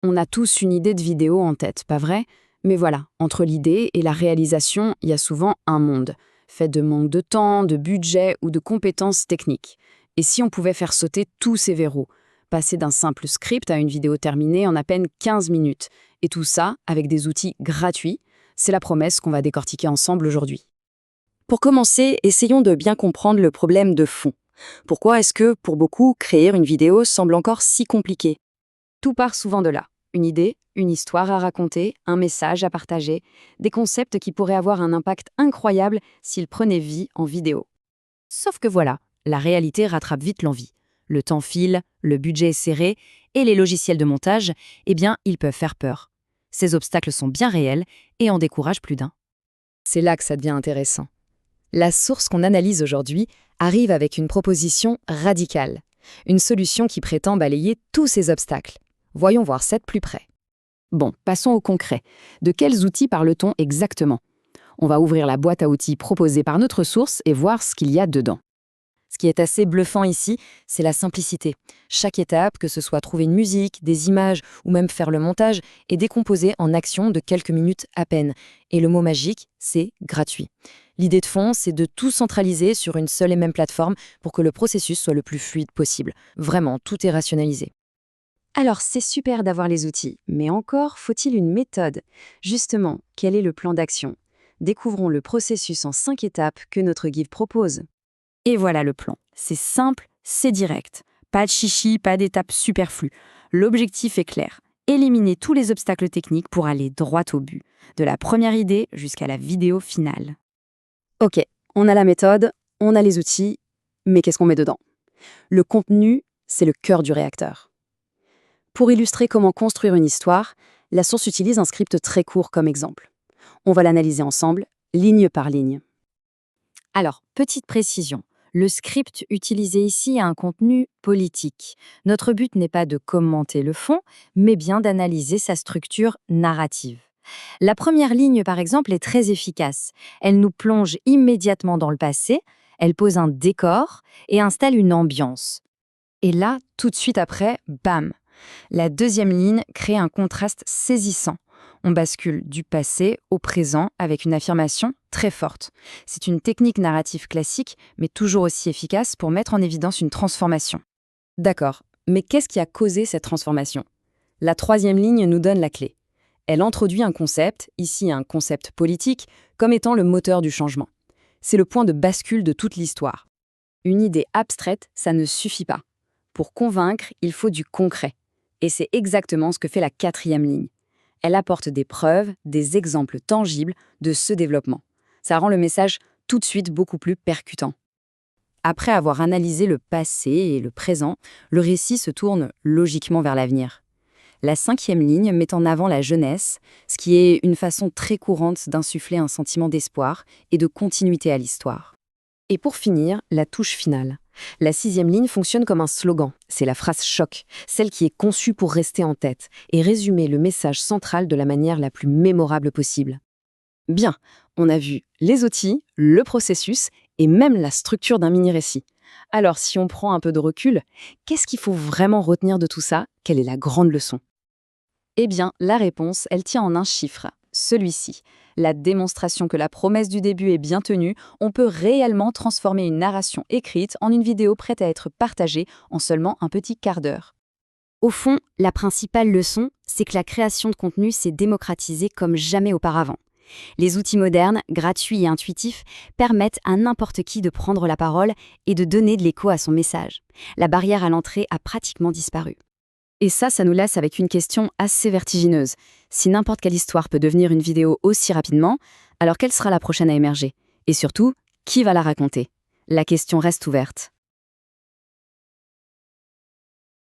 On a tous une idée de vidéo en tête, pas vrai? Mais voilà, entre l'idée et la réalisation, il y a souvent un monde, fait de manque de temps, de budget ou de compétences techniques. Et si on pouvait faire sauter tous ces verrous, passer d'un simple script à une vidéo terminée en à peine 15 minutes, et tout ça avec des outils gratuits, c'est la promesse qu'on va décortiquer ensemble aujourd'hui. Pour commencer, essayons de bien comprendre le problème de fond. Pourquoi est-ce que, pour beaucoup, créer une vidéo semble encore si compliqué? Tout part souvent de là. Une idée, une histoire à raconter, un message à partager, des concepts qui pourraient avoir un impact incroyable s'ils prenaient vie en vidéo. Sauf que voilà, la réalité rattrape vite l'envie. Le temps file, le budget est serré, et les logiciels de montage, eh bien, ils peuvent faire peur. Ces obstacles sont bien réels et en découragent plus d'un. C'est là que ça devient intéressant. La source qu'on analyse aujourd'hui arrive avec une proposition radicale, une solution qui prétend balayer tous ces obstacles. Voyons voir ça de plus près. Bon, passons au concret. De quels outils parle-t-on exactement? On va ouvrir la boîte à outils proposée par notre source et voir ce qu'il y a dedans. Ce qui est assez bluffant ici, c'est la simplicité. Chaque étape, que ce soit trouver une musique, des images ou même faire le montage, est décomposée en actions de quelques minutes à peine. Et le mot magique, c'est gratuit. L'idée de fond, c'est de tout centraliser sur une seule et même plateforme pour que le processus soit le plus fluide possible. Vraiment, tout est rationalisé. Alors, c'est super d'avoir les outils, mais encore faut-il une méthode. Justement, quel est le plan d'action? Découvrons le processus en 5 étapes que notre guide propose. Et voilà le plan. C'est simple, c'est direct. Pas de chichi, pas d'étapes superflues. L'objectif est clair. Éliminer tous les obstacles techniques pour aller droit au but. De la première idée jusqu'à la vidéo finale. Ok, on a la méthode, on a les outils, mais qu'est-ce qu'on met dedans? Le contenu, c'est le cœur du réacteur. Pour illustrer comment construire une histoire, la source utilise un script très court comme exemple. On va l'analyser ensemble, ligne par ligne. Alors, petite précision. Le script utilisé ici a un contenu politique. Notre but n'est pas de commenter le fond, mais bien d'analyser sa structure narrative. La première ligne, par exemple, est très efficace. Elle nous plonge immédiatement dans le passé, elle pose un décor et installe une ambiance. Et là, tout de suite après, bam! La deuxième ligne crée un contraste saisissant. On bascule du passé au présent avec une affirmation très forte. C'est une technique narrative classique, mais toujours aussi efficace pour mettre en évidence une transformation. D'accord, mais qu'est-ce qui a causé cette transformation? La troisième ligne nous donne la clé. Elle introduit un concept, ici un concept politique, comme étant le moteur du changement. C'est le point de bascule de toute l'histoire. Une idée abstraite, ça ne suffit pas. Pour convaincre, il faut du concret. Et c'est exactement ce que fait la quatrième ligne. Elle apporte des preuves, des exemples tangibles de ce développement. Ça rend le message tout de suite beaucoup plus percutant. Après avoir analysé le passé et le présent, le récit se tourne logiquement vers l'avenir. La cinquième ligne met en avant la jeunesse, ce qui est une façon très courante d'insuffler un sentiment d'espoir et de continuité à l'histoire. Et pour finir, la touche finale. La sixième ligne fonctionne comme un slogan. C'est la phrase choc, celle qui est conçue pour rester en tête et résumer le message central de la manière la plus mémorable possible. Bien, on a vu les outils, le processus et même la structure d'un mini-récit. Alors, si on prend un peu de recul, qu'est-ce qu'il faut vraiment retenir de tout ça? Quelle est la grande leçon? Eh bien, la réponse, elle tient en un chiffre, celui-ci. La démonstration que la promesse du début est bien tenue, on peut réellement transformer une narration écrite en une vidéo prête à être partagée en seulement un petit quart d'heure. Au fond, la principale leçon, c'est que la création de contenu s'est démocratisée comme jamais auparavant. Les outils modernes, gratuits et intuitifs, permettent à n'importe qui de prendre la parole et de donner de l'écho à son message. La barrière à l'entrée a pratiquement disparu. Et ça nous laisse avec une question assez vertigineuse. Si n'importe quelle histoire peut devenir une vidéo aussi rapidement, alors quelle sera la prochaine à émerger? Et surtout, qui va la raconter? La question reste ouverte.